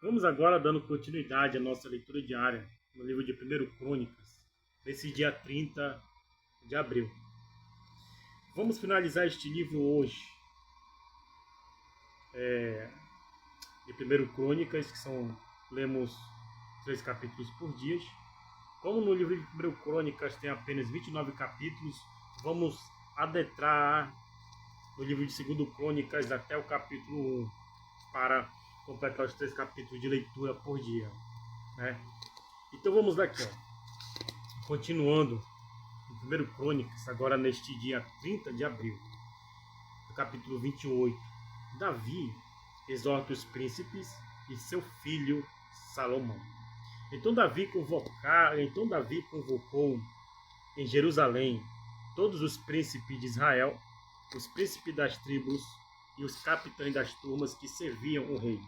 Vamos agora dando continuidade à nossa leitura diária no livro de 1 Crônicas, nesse dia 30 de abril. Vamos finalizar este livro hoje, de 1 Crônicas, que lemos 3 capítulos por dia. Como no livro de 1 Crônicas tem apenas 29 capítulos, vamos adentrar no livro de 2 Crônicas até o capítulo 1, para completar os 3 capítulos de leitura por dia, né? Então vamos lá aqui, continuando em 1 Crônicas, agora neste dia 30 de abril, no capítulo 28. Davi exorta os príncipes e seu filho Salomão. Então Davi convocou em Jerusalém todos os príncipes de Israel, os príncipes das tribos e os capitães das turmas que serviam o rei,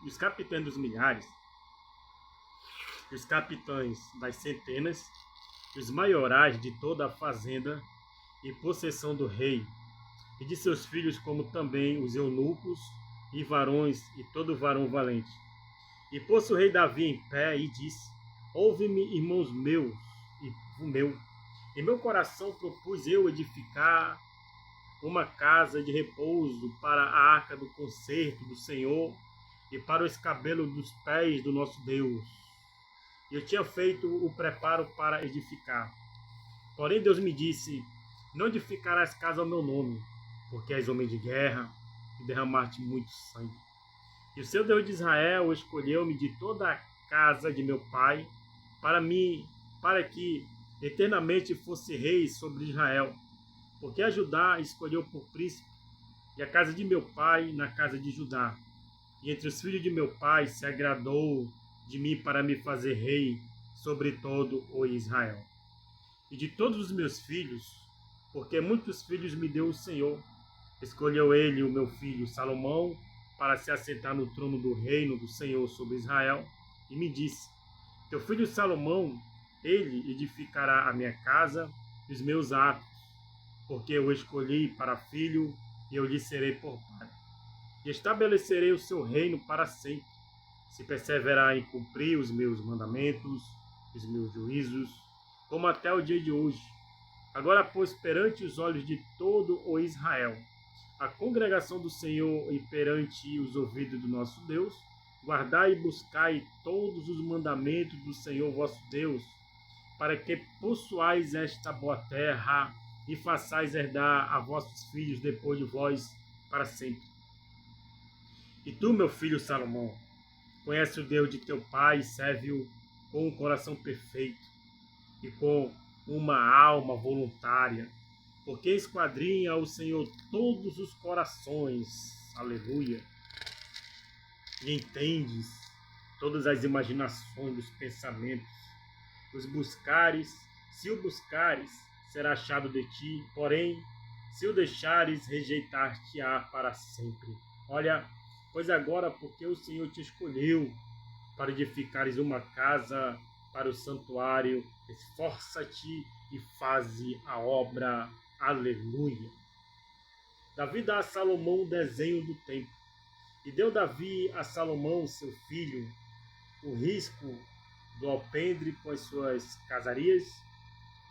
e os capitães dos milhares, e os capitães das centenas, e os maiorais de toda a fazenda e possessão do rei, e de seus filhos, como também os eunucos e varões, e todo varão valente. E pôs o rei Davi em pé e disse: Ouve-me, irmãos meus, e o meu. Em meu coração propus eu edificar uma casa de repouso para a arca do concerto do Senhor e para o escabelo dos pés do nosso Deus. E eu tinha feito o preparo para edificar. Porém Deus me disse: Não edificarás casa ao meu nome, porque és homem de guerra e derramaste muito sangue. E o seu Deus de Israel escolheu-me de toda a casa de meu pai para que eternamente fosse rei sobre Israel. Porque a Judá escolheu por príncipe, e a casa de meu pai na casa de Judá. E entre os filhos de meu pai se agradou de mim para me fazer rei sobre todo o Israel. E de todos os meus filhos, porque muitos filhos me deu o Senhor, escolheu ele o meu filho Salomão para se assentar no trono do reino do Senhor sobre Israel, e me disse: Teu filho Salomão, ele edificará a minha casa e os meus atos, porque eu o escolhi para filho, e eu lhe serei por pai. E estabelecerei o seu reino para sempre, se perseverar em cumprir os meus mandamentos, os meus juízos, como até o dia de hoje. Agora, pois, perante os olhos de todo o Israel, a congregação do Senhor, e perante os ouvidos do nosso Deus, guardai e buscai todos os mandamentos do Senhor vosso Deus, para que possuais esta boa terra e façais herdar a vossos filhos depois de vós para sempre. E tu, meu filho Salomão, conhece o Deus de teu pai e serve-o com um coração perfeito e com uma alma voluntária, porque esquadrinha o Senhor todos os corações, aleluia, e entendes todas as imaginações dos pensamentos. Se o buscares, será achado de ti, porém, se o deixares, rejeitar-te-á para sempre. Olha, pois agora, porque o Senhor te escolheu para edificares uma casa para o santuário, esforça-te e faze a obra. Aleluia. Davi dá a Salomão o desenho do templo. E deu Davi a Salomão, seu filho, o risco do alpendre com as suas casarias,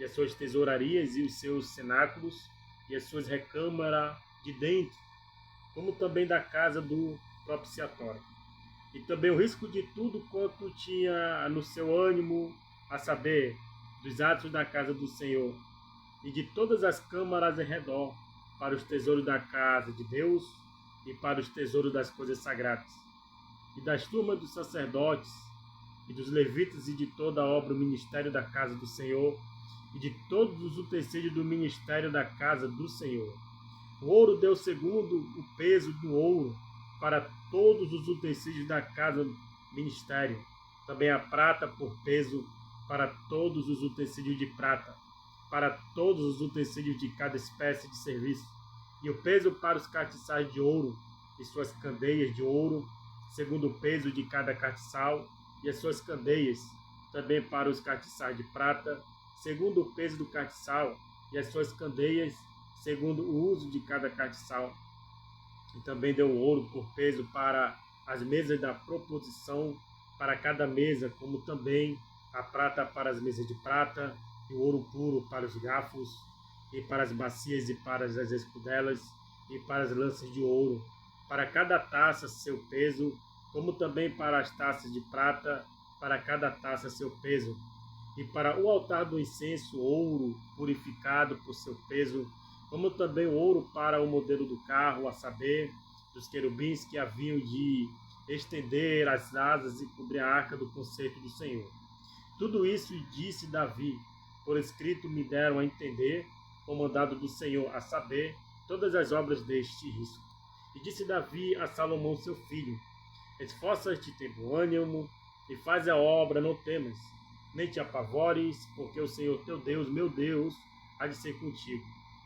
e as suas tesourarias, e os seus cenáculos, e as suas recâmaras de dentro, como também da casa do propiciatório. E também o risco de tudo quanto tinha no seu ânimo, a saber, dos atos da casa do Senhor, e de todas as câmaras em redor, para os tesouros da casa de Deus, e para os tesouros das coisas sagradas, e das turmas dos sacerdotes, e dos levitas, e de toda a obra do ministério da casa do Senhor, e de todos os utensílios do ministério da casa do Senhor. O ouro deu segundo o peso do ouro para todos os utensílios da casa do ministério. Também a prata por peso para todos os utensílios de prata, para todos os utensílios de cada espécie de serviço. E o peso para os castiçais de ouro e suas candeias de ouro, segundo o peso de cada castiçal, e as suas candeias, também para os castiçais de prata, segundo o peso do castiçal, e as suas candeias, segundo o uso de cada castiçal. E também deu ouro por peso para as mesas da proposição para cada mesa, como também a prata para as mesas de prata, e o ouro puro para os garfos, e para as bacias e para as escudelas, e para as lanças de ouro, para cada taça seu peso, como também para as taças de prata, para cada taça seu peso, e para o altar do incenso, ouro purificado por seu peso, como também o ouro para o modelo do carro, a saber, dos querubins que haviam de estender as asas e cobrir a arca do concerto do Senhor. Tudo isso disse Davi, por escrito me deram a entender, o mandado do Senhor, a saber, todas as obras deste risco. E disse Davi a Salomão seu filho, esforça-te, tem bom ânimo, e faz a obra, não temas, nem te apavores, porque o Senhor teu Deus, meu Deus, há de ser contigo.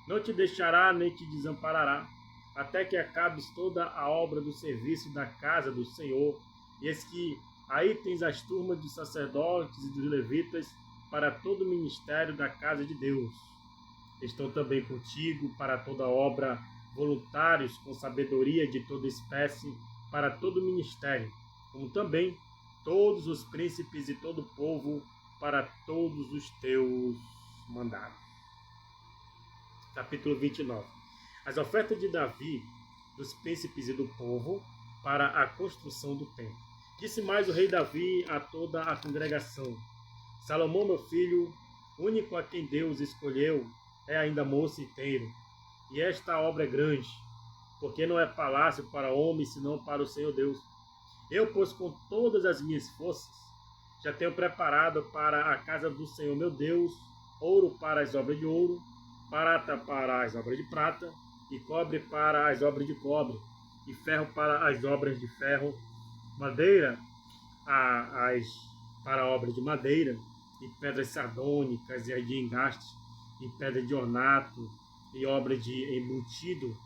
Não te deixará, nem te desamparará, até que acabes toda a obra do serviço da casa do Senhor. E eis que aí tens as turmas dos sacerdotes e dos levitas para todo o ministério da casa de Deus. Estão também contigo para toda obra voluntários com sabedoria de toda espécie para todo o ministério, como também todos os príncipes e todo o povo para todos os teus mandados. Capítulo 29. As ofertas de Davi, dos príncipes e do povo, para a construção do templo. Disse mais o rei Davi a toda a congregação: Salomão, meu filho, único a quem Deus escolheu, é ainda moço e tenro, e esta obra é grande, porque não é palácio para homem, senão para o Senhor Deus. Eu, pois, com todas as minhas forças, já tenho preparado para a casa do Senhor meu Deus, ouro para as obras de ouro, prata para as obras de prata, e cobre para as obras de cobre, e ferro para as obras de ferro, madeira para obras de madeira, e pedras sardônicas e de engaste, e pedra de ornato, e obra de embutido,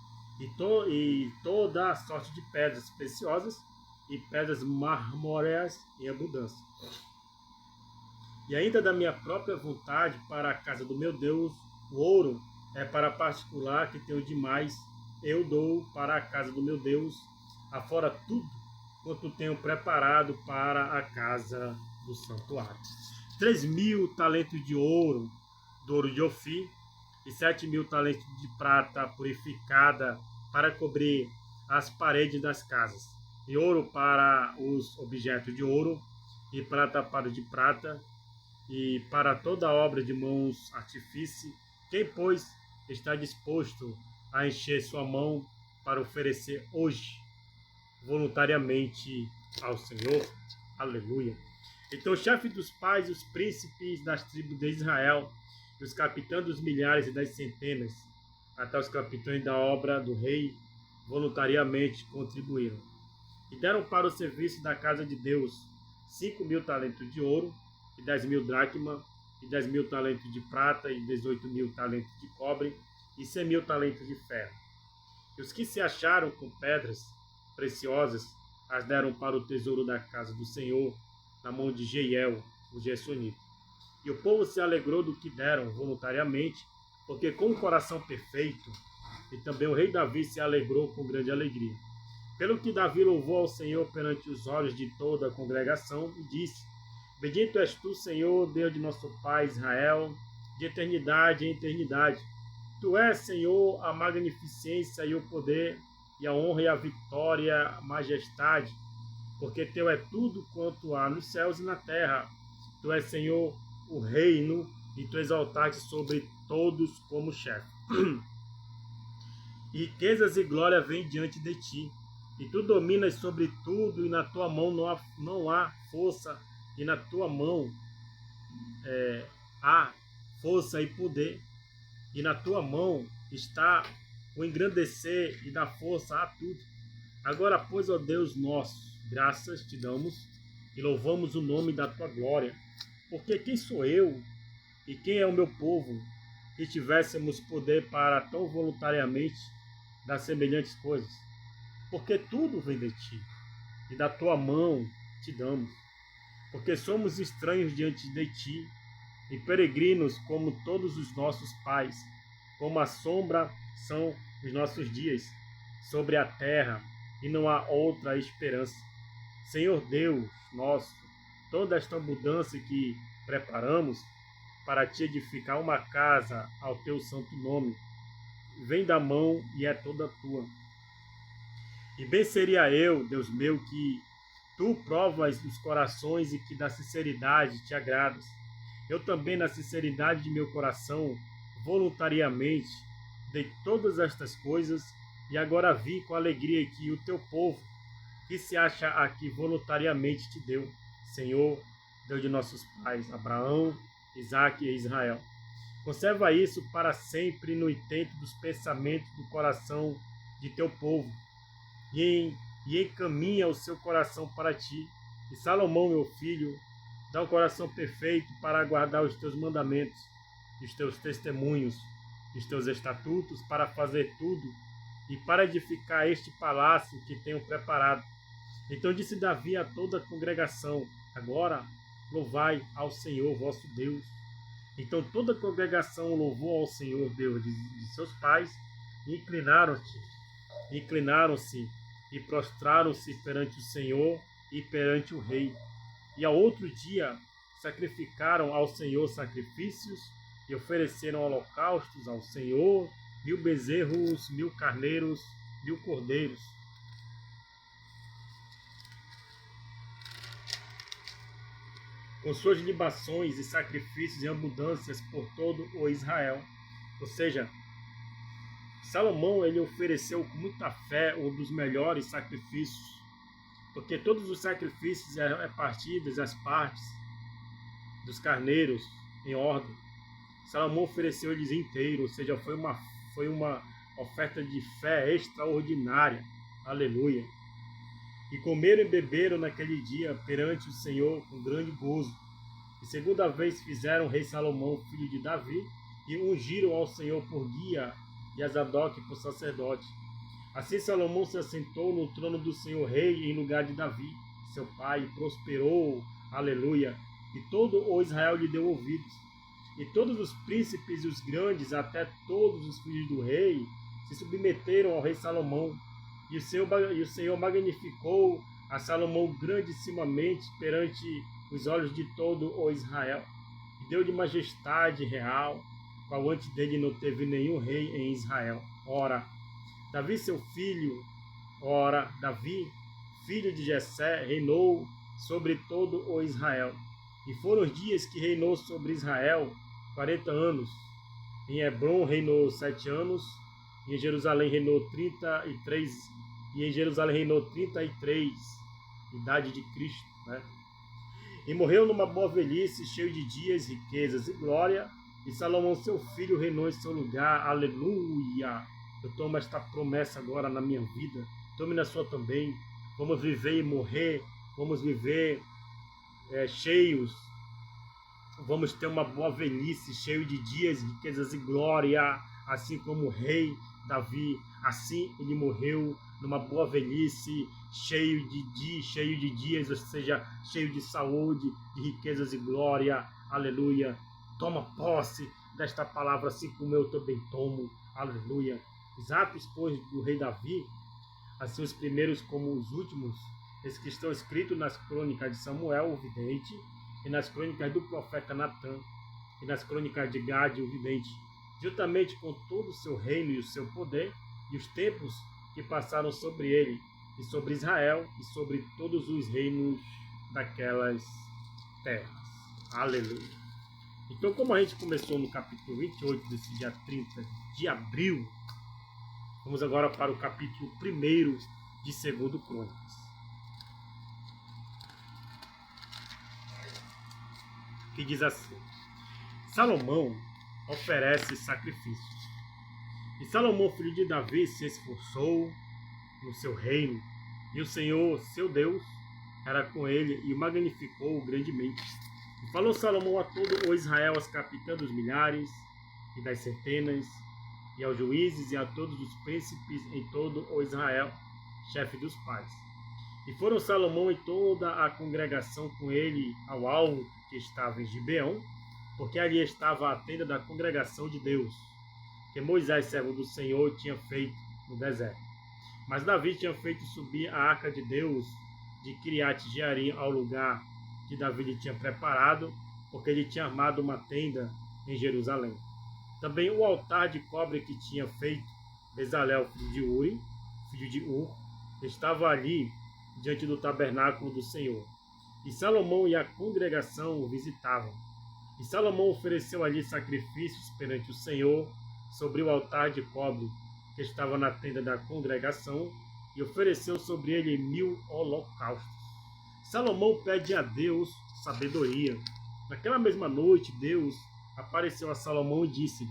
e toda a sorte de pedras preciosas, e pedras marmóreas em abundância. E ainda da minha própria vontade para a casa do meu Deus, o ouro é para particular que tenho demais, eu dou para a casa do meu Deus, afora tudo quanto tenho preparado para a casa do santuário. 3.000 talentos de ouro, do ouro de Ofir, e 7.000 talentos de prata purificada para cobrir as paredes das casas, e ouro para os objetos de ouro, e prata para de prata, e para toda obra de mãos artifício. Quem, pois, está disposto a encher sua mão para oferecer hoje voluntariamente ao Senhor? Aleluia. Então o chefe dos pais, os príncipes das tribos de Israel, e os capitães dos milhares e das centenas, até os capitães da obra do rei, voluntariamente contribuíram. E deram para o serviço da casa de Deus 5.000 talentos de ouro, e 10.000 dracma, e 10.000 talentos de prata, e 18.000 talentos de cobre, e 100.000 talentos de ferro. E os que se acharam com pedras preciosas, as deram para o tesouro da casa do Senhor, na mão de Jeiel, o Gersonita. E o povo se alegrou do que deram voluntariamente, porque com o coração perfeito, e também o rei Davi se alegrou com grande alegria. Pelo que Davi louvou ao Senhor perante os olhos de toda a congregação, e disse: Bendito és tu, Senhor, Deus de nosso Pai Israel, de eternidade em eternidade. Tu és, Senhor, a magnificência e o poder, e a honra e a vitória, a majestade, porque teu é tudo quanto há nos céus e na terra. Tu és, Senhor, o reino, e tu exaltaste sobre todos como chefe. E riquezas e glória vêm diante de ti, e tu dominas sobre tudo, e na tua mão não há força, e na tua mão há força e poder, e na tua mão está o engrandecer e dar força a tudo. Agora, pois, ó Deus nosso, graças te damos e louvamos o nome da tua glória, porque quem sou eu e quem é o meu povo que tivéssemos poder para tão voluntariamente dar semelhantes coisas? Porque tudo vem de ti, e da tua mão te damos, porque somos estranhos diante de ti, e peregrinos como todos os nossos pais, como a sombra são os nossos dias sobre a terra, e não há outra esperança. Senhor Deus nosso, toda esta mudança que preparamos para te edificar uma casa ao teu santo nome, vem da mão e é toda tua. E bem seria eu, Deus meu, que tu provas os corações e que da sinceridade te agradas. Eu também, na sinceridade de meu coração, voluntariamente, dei todas estas coisas e agora vi com alegria que o teu povo, que se acha aqui voluntariamente, te deu. Senhor, Deus de nossos pais, Abraão, Isaque e Israel. Conserva isso para sempre no intento dos pensamentos do coração de teu povo e encaminha o seu coração para ti. E Salomão, meu filho, dá um coração perfeito para aguardar os teus mandamentos, os teus testemunhos, os teus estatutos, para fazer tudo e para edificar este palácio que tenho preparado. Então disse Davi a toda a congregação: agora louvai ao Senhor vosso Deus. Então toda a congregação louvou ao Senhor Deus de seus pais e inclinaram-se e prostraram-se perante o Senhor e perante o rei. E ao outro dia sacrificaram ao Senhor sacrifícios e ofereceram holocaustos ao Senhor, 1000 bezerros, 1000 carneiros, 1000 cordeiros. Com suas libações e sacrifícios em abundâncias por todo o Israel. Ou seja, Salomão ele ofereceu com muita fé um dos melhores sacrifícios, porque todos os sacrifícios eram partidos as partes dos carneiros em ordem. Salomão ofereceu eles inteiro, ou seja, foi uma oferta de fé extraordinária. Aleluia. E comeram e beberam naquele dia perante o Senhor com grande gozo. E segunda vez fizeram o rei Salomão, filho de Davi, e ungiram ao Senhor por guia e a Zadok por sacerdote. Assim Salomão se assentou no trono do Senhor rei em lugar de Davi, seu pai, e prosperou. Aleluia. E todo o Israel lhe deu ouvidos. E todos os príncipes e os grandes, até todos os filhos do rei, se submeteram ao rei Salomão. E o Senhor magnificou a Salomão grandissimamente perante os olhos de todo o Israel. E deu-lhe majestade real, qual antes dele não teve nenhum rei em Israel. Ora, Davi, filho de Jessé, reinou sobre todo o Israel. E foram os dias que reinou sobre Israel 40 anos. Em Hebron reinou 7 anos, e em Jerusalém reinou 33, idade de Cristo, né? E morreu numa boa velhice, cheio de dias, riquezas e glória, e Salomão, seu filho, reinou em seu lugar. Aleluia! Eu tomo esta promessa agora na minha vida, tome na sua também. Vamos viver e morrer, vamos viver cheios, vamos ter uma boa velhice, cheio de dias, riquezas e glória, assim como o rei Davi. Assim ele morreu numa boa velhice, cheio de dias, ou seja, cheio de saúde, de riquezas e glória. Aleluia. Toma posse desta palavra, assim como eu também tomo. Aleluia. Os atos, pois, do rei Davi, assim os primeiros como os últimos, esses que estão escritos nas crônicas de Samuel, o vidente, e nas crônicas do profeta Natã, e nas crônicas de Gade, o vidente, juntamente com todo o seu reino e o seu poder, e os tempos que passaram sobre ele, e sobre Israel, e sobre todos os reinos daquelas terras. Aleluia. Então, como a gente começou no capítulo 28, desse dia 30 de abril, vamos agora para o capítulo 1 de 2 Crônicas. Que diz assim: Salomão oferece sacrifícios. E Salomão, filho de Davi, se esforçou no seu reino, e o Senhor, seu Deus, era com ele e o magnificou grandemente. E falou Salomão a todo o Israel, aos capitães dos milhares e das centenas, e aos juízes e a todos os príncipes em todo o Israel, chefe dos pais. E foram Salomão e toda a congregação com ele ao alto que estava em Gibeão, porque ali estava a tenda da congregação de Deus, que Moisés, servo do Senhor, tinha feito no deserto. Mas Davi tinha feito subir a arca de Deus de Kiriat Jearim ao lugar que Davi lhe tinha preparado, porque ele tinha armado uma tenda em Jerusalém. Também o altar de cobre que tinha feito Bezalel, filho de Ur, estava ali diante do tabernáculo do Senhor. E Salomão e a congregação o visitavam. E Salomão ofereceu ali sacrifícios perante o Senhor sobre o altar de cobre que estava na tenda da congregação, e ofereceu sobre ele 1000 holocaustos. Salomão pede a Deus sabedoria. Naquela mesma noite, Deus apareceu a Salomão e disse-lhe: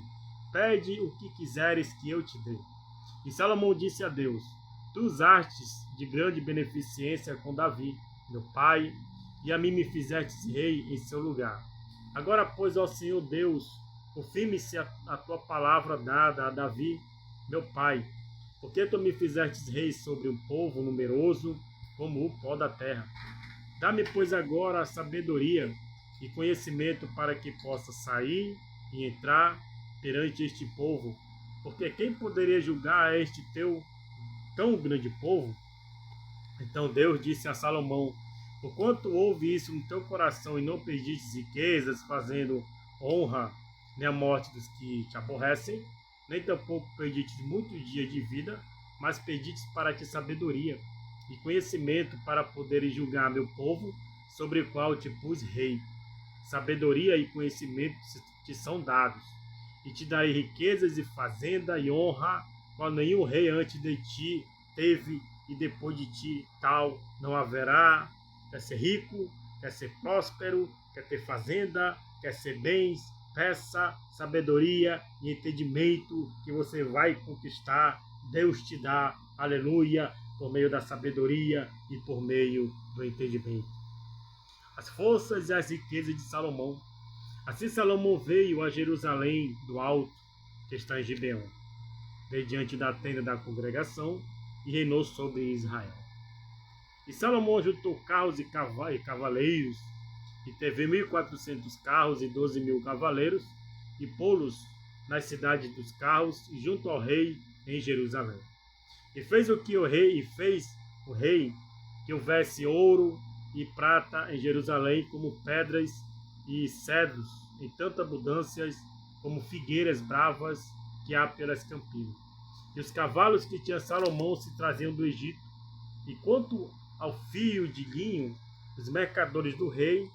pede o que quiseres que eu te dê. E Salomão disse a Deus: tu usastes de grande beneficência com Davi, meu pai, e a mim me fizestes rei em seu lugar. Agora, pois, ó Senhor Deus, confirme-se a tua palavra dada a Davi, meu pai, porque tu me fizestes rei sobre um povo numeroso como o pó da terra. Dá-me, pois, agora a sabedoria e conhecimento para que possa sair e entrar perante este povo, porque quem poderia julgar a este teu tão grande povo? Então Deus disse a Salomão: porquanto houve isso no teu coração e não pedistes riquezas, fazendo honra nem a morte dos que te aborrecem, nem tampouco pedistes muitos dias de vida, mas pedistes para ti sabedoria e conhecimento para poderes julgar meu povo, sobre o qual te pus rei. Sabedoria e conhecimento te são dados, e te darei riquezas e fazenda e honra, qual nenhum rei antes de ti teve, e depois de ti tal não haverá. Quer ser rico, quer ser próspero, quer ter fazenda, quer ser bens, peça sabedoria e entendimento que você vai conquistar. Deus te dá, aleluia, por meio da sabedoria e por meio do entendimento. As forças e as riquezas de Salomão. Assim Salomão veio a Jerusalém do alto, que está em Gibeon, veio diante da tenda da congregação e reinou sobre Israel. E Salomão juntou carros e cavaleiros, e teve 1.400 carros e 12.000 cavaleiros, e pô-los nas cidades dos carros, e junto ao rei em Jerusalém. E fez o rei que houvesse ouro e prata em Jerusalém, como pedras e cedros, em tanta abundância como figueiras bravas que há pelas campinas. E os cavalos que tinha Salomão se traziam do Egito. E quanto ao fio de linho, os mercadores do rei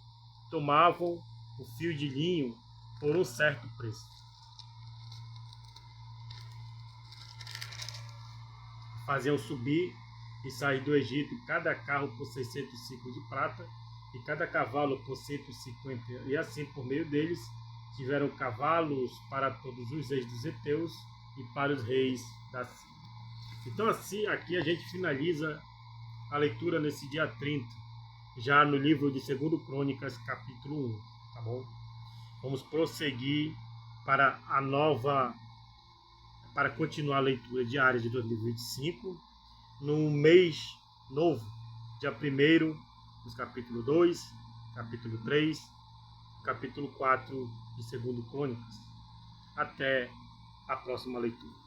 tomavam o fio de linho por um certo preço. Faziam subir e sair do Egito cada carro por 600 ciclos de prata, e cada cavalo por 150, e assim por meio deles tiveram cavalos para todos os reis dos heteus e para os reis da Síria. Então assim, aqui a gente finaliza a leitura nesse dia 30, já no livro de 2 Crônicas, capítulo 1, tá bom? Vamos prosseguir para continuar a leitura diária de 2025, no mês novo, dia 1º, nos capítulo 2, capítulo 3, capítulo 4 de 2 Crônicas. Até a próxima leitura.